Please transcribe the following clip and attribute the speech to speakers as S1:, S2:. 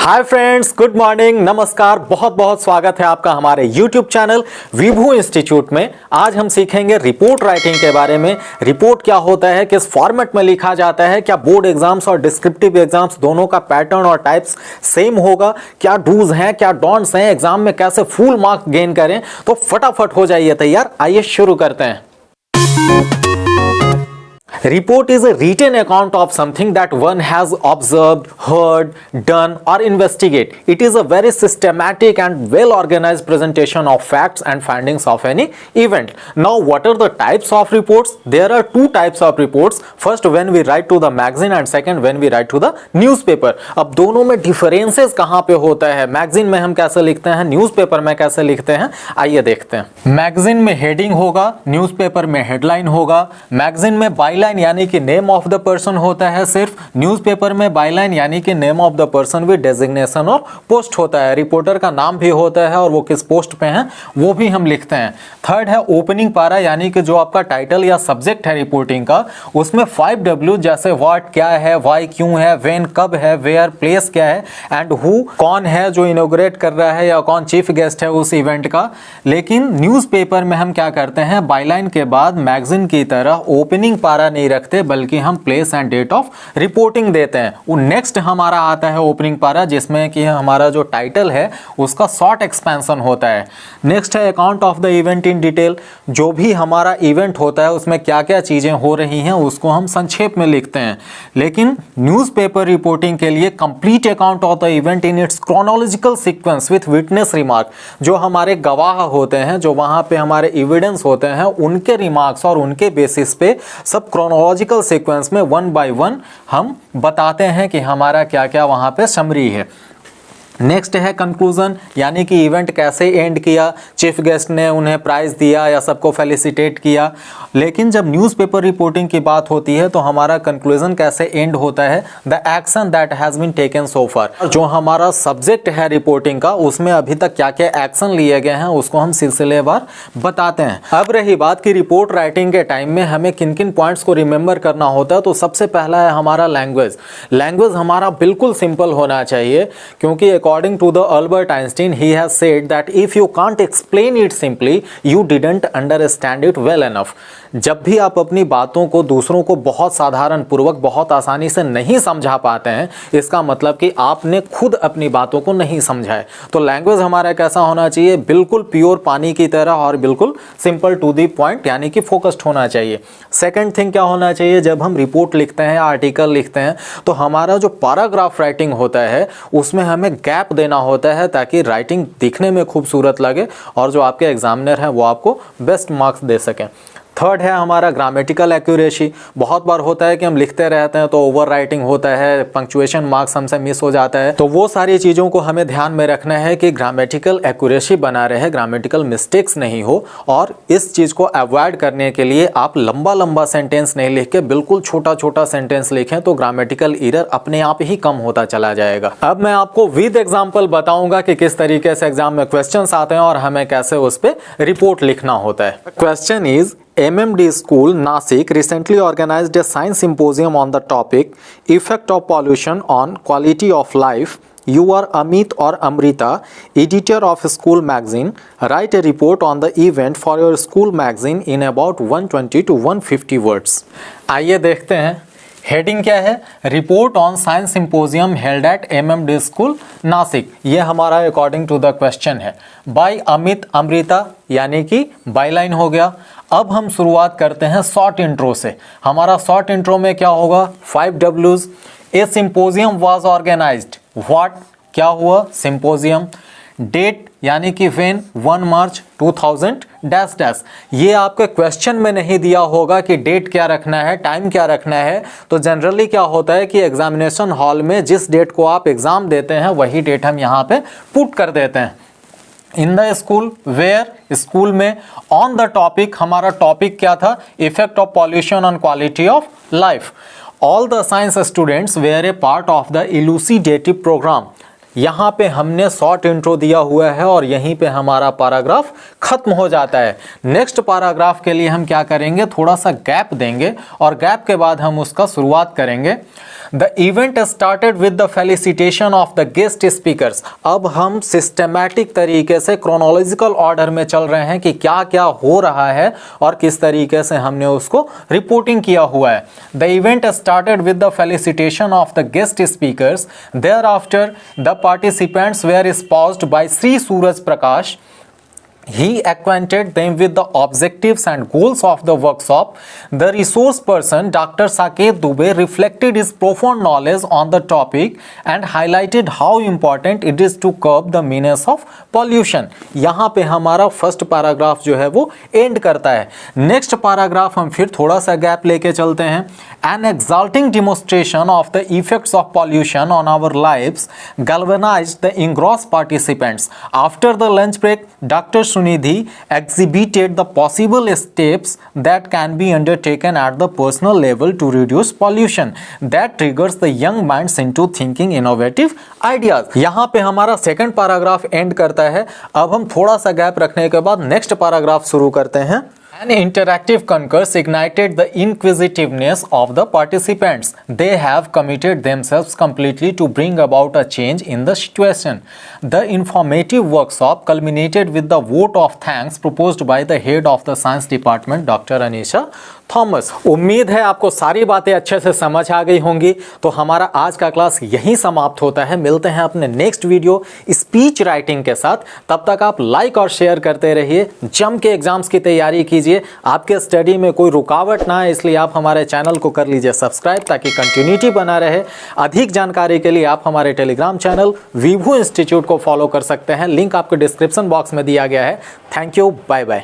S1: Hi friends, good morning, नमस्कार। बहुत बहुत स्वागत है आपका हमारे यूट्यूब चैनल विभू इंस्टीट्यूट में। आज हम सीखेंगे रिपोर्ट राइटिंग के बारे में। रिपोर्ट क्या होता है, किस फॉर्मेट में लिखा जाता है, क्या बोर्ड एग्जाम्स और डिस्क्रिप्टिव एग्जाम्स दोनों का पैटर्न और टाइप्स सेम होगा, क्या डूज हैं क्या डोंट्स हैं, एग्जाम में कैसे फुल मार्क्स गेन करें। तो फटाफट हो जाइए तैयार, आइए शुरू करते हैं। Report is a written account of something that one has observed, heard, done or investigate. It is a very systematic and well organized presentation of facts and findings of any event. Now what are the types of reports? There are two types of reports. First when we write to the magazine and second when we write to the newspaper. अब दोनों में differences कहाँ पे होता है, magazine में हम कैसे लिखते हैं, न्यूज़पेपर में कैसे लिखते हैं, आइए देखते हैं। मैगजीन में हेडिंग होगा, न्यूज़पेपर में हेडलाइन होगा। मैगजीन में बायलाइन यानी कि नेम ऑफ द पर्सन होता है सिर्फ, न्यूज़पेपर में बायलाइन यानी कि name of the person with designation और पोस्ट होता है, रिपोर्टर का नाम भी होता है और वो किस पोस्ट पे हैं वो भी हम लिखते हैं। थर्ड है ओपनिंग पारा यानी कि जो आपका टाइटल या सब्जेक्ट है रिपोर्टिंग का, उसमें 5W जैसे व्हाट क्या है, व्हाई क्यों है, व्हेन कब है, वेयर प्लेस क्या है एंड हु कौन है जो इनॉग्रेट कर रहा है या कौन चीफ गेस्ट है उस इवेंट का। लेकिन न्यूज़पेपर में हम क्या करते हैं, बायलाइन के बाद मैगजीन की तरह ओपनिंग पारा नहीं रखते बल्कि हम place and date of reporting देते हैं। नेक्स्ट हमारा आता है ओपनिंग पारा जिसमें कि हमारा जो टाइटल है उसका शॉर्ट एक्सपेंशन होता है। नेक्स्ट है account of the event in detail, जो भी हमारा इवेंट होता है उसमें क्या क्या चीजें हो रही हैं उसको हम संक्षेप में लिखते हैं। लेकिन न्यूज़पेपर रिपोर्टिंग के लिए complete account of the event in its chronological sequence with witness remark, जो हमारे गवाह होते हैं, जो वहां पे हमारे एविडेंस होते हैं, उनके रिमार्क्स और उनके बेसिस पे सब क्रोनोलॉजिकल सीक्वेंस में 1 by 1 हम बताते हैं कि हमारा क्या क्या वहां पे समरी है। नेक्स्ट है कंक्लूजन यानी कि इवेंट कैसे एंड किया, चीफ गेस्ट ने उन्हें प्राइज दिया या सबको फेलिसिटेट किया। लेकिन जब न्यूज़पेपर रिपोर्टिंग की बात होती है तो हमारा कंक्लूजन कैसे एंड होता है, the action that has been taken so far. जो हमारा सब्जेक्ट है रिपोर्टिंग का उसमें अभी तक क्या क्या एक्शन लिए गए हैं उसको हम सिलसिलेवार बताते हैं। अब रही बात की रिपोर्ट राइटिंग के टाइम में हमें किन किन पॉइंट्स को रिमेंबर करना होता है, तो सबसे पहला है हमारा लैंग्वेज। लैंग्वेज हमारा बिल्कुल सिंपल होना चाहिए क्योंकि according to the Albert Einstein, he has said that if you can't explain it simply, you didn't understand it well enough. जब भी आप अपनी बातों को दूसरों को बहुत साधारण पूर्वक बहुत आसानी से नहीं समझा पाते हैं, इसका मतलब कि आपने खुद अपनी बातों को नहीं समझा है। तो लैंग्वेज हमारा कैसा होना चाहिए, बिल्कुल प्योर पानी की तरह और बिल्कुल सिंपल टू दी पॉइंट यानी कि फोकस्ड होना चाहिए। सेकंड थिंग क्या होना चाहिए, जब हम रिपोर्ट लिखते हैं, आर्टिकल लिखते हैं, तो हमारा जो पैराग्राफ राइटिंग होता है उसमें हमें गैप देना होता है ताकि राइटिंग दिखने में खूबसूरत लगे और जो आपके एग्जामिनर हैं वो आपको बेस्ट मार्क्स दे सकें। थर्ड है हमारा ग्रामेटिकल एक्यूरेसी। बहुत बार होता है कि हम लिखते रहते हैं तो ओवर राइटिंग होता है, पंक्चुएशन मार्क्स हमसे मिस हो जाता है, तो वो सारी चीज़ों को हमें ध्यान में रखना है कि ग्रामेटिकल एक्यूरेसी बना रहे, ग्रामेटिकल मिस्टेक्स नहीं हो। और इस चीज़ को अवॉइड करने के लिए आप लंबा लंबा सेंटेंस नहीं लिख के बिल्कुल छोटा छोटा सेंटेंस लिखें तो ग्रामेटिकल एरर अपने आप ही कम होता चला जाएगा। अब मैं आपको विद एग्जाम्पल बताऊंगा कि किस तरीके से एग्जाम में क्वेश्चन आते हैं और हमें कैसे उस पर रिपोर्ट लिखना होता है। Question is MMD School, Nasik recently organized a science symposium on the topic Effect of Pollution on Quality of Life. You are Amit or Amrita, editor of school magazine. Write a report on the event for your school magazine in about 120 to 150 words. आइए देखते हैं। Heading क्या है, report on science symposium held at MMD school Nashik. ये हमारा according to the question है। Bye Amit Amrita यानी कि बायलाइन हो गया। अब हम शुरुआत करते हैं शॉर्ट इंट्रो से। हमारा शॉर्ट इंट्रो में क्या होगा, 5Ws। A symposium was organised, what क्या हुआ, सिंपोजियम। डेट यानी कि व्हेन, 1 मार्च 2000 डैश डैश। ये आपके क्वेश्चन में नहीं दिया होगा कि डेट क्या रखना है, टाइम क्या रखना है। तो जनरली क्या होता है कि एग्जामिनेशन हॉल में जिस डेट को आप एग्जाम देते हैं वही डेट हम यहाँ पे पुट कर देते हैं। In the school, where, school में। ऑन द टॉपिक, हमारा टॉपिक क्या था, effect of pollution on quality of life. All the science students were a part of the elucidative programme. यहाँ पे हमने शॉर्ट इंट्रो दिया हुआ है और यहीं पे हमारा पैराग्राफ खत्म हो जाता है। नेक्स्ट पैराग्राफ के लिए हम क्या करेंगे, थोड़ा सा गैप देंगे और गैप के बाद हम उसका शुरुआत करेंगे। The event started with the felicitation of the guest speakers. अब हम सिस्टमैटिक तरीके से क्रोनोलॉजिकल ऑर्डर में चल रहे हैं कि क्या क्या हो रहा है और किस तरीके से हमने उसको रिपोर्टिंग किया हुआ है। The event started with the felicitation of the guest speakers. Thereafter the participants were espoused by Sri Suraj Prakash. He acquainted them with the objectives and goals of the workshop. The resource person, Dr. Saket Dubey, reflected his profound knowledge on the topic and highlighted how important it is to curb the menace of pollution. यहाँ पे हमारा first paragraph जो है वो and करता है। Next paragraph हम फिर थोड़ा सा गैप लेके चलते हैं। An exalting demonstration of the effects of pollution on our lives galvanized the engrossed participants. After the lunch break, Dr. Sunidhi exhibited the possible steps that can be undertaken at the personal level to reduce pollution. That triggers the young minds into thinking innovative ideas. यहाँ पे हमारा second paragraph and करता है। अब हम थोड़ा सा gap रखने के बाद नेक्स्ट पैराग्राफ शुरू करते हैं। An interactive concourse ignited the inquisitiveness of the participants. They have committed themselves completely to bring about a change in the situation. The informative workshop culminated with the vote of thanks proposed by the head of the science department, Dr. Anisha Thomas. उम्मीद है आपको सारी बातें अच्छे से समझ आ गई होंगी। तो हमारा आज का क्लास यहीं समाप्त होता है। मिलते हैं अपने नेक्स्ट वीडियो स्पीच राइटिंग के साथ। तब तक आप लाइक और शेयर करते रहिए, जम के एग्जाम्स की तैयारी कीजिए, आपके स्टडी में कोई रुकावट ना आए, इसलिए आप हमारे चैनल को कर लीजिए सब्सक्राइब ताकि कंटिन्यूटी बना रहे। अधिक जानकारी के लिए आप हमारे टेलीग्राम चैनल विभू इंस्टीट्यूट को फॉलो कर सकते हैं। लिंक आपको डिस्क्रिप्शन बॉक्स में दिया गया है। Thank you, bye bye.